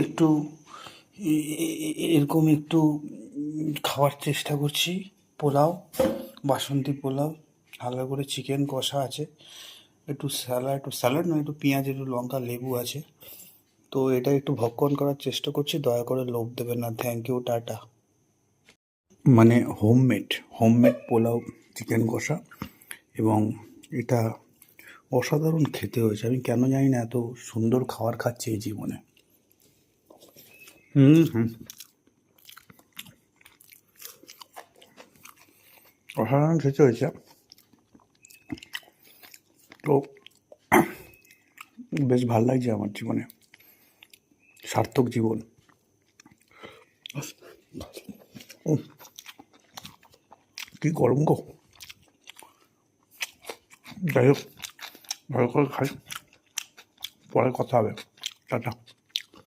একটু এরকম একটু খাওয়ার চেষ্টা করছি। পোলাও, বাসন্তী পোলাও, হালকা করে চিকেন কষা আছে, একটু স্যালাড নয়, একটু পেঁয়াজ, একটু লঙ্কা, লেবু আছে। তো এটা একটু ভক্ষণ করার চেষ্টা করছি, দয়া করে লোভ দেবেন না। Thank you, tata. মানে হোমমেড পোলাও, চিকেন কষা, এবং এটা অসাধারণ খেতে হয়েছে। আমি কেন জানি না এত সুন্দর খাবার খাচ্ছি এই জীবনে। হুম হুম অসাধারণ খেতে হয়েছে। তো বেশ ভাল লাগছে আমার জীবনে, সার্থক জীবন। উফ, কি গরম গো! যাই হোক, ভালো করে খাই, পরে কথা হবে। টাটা।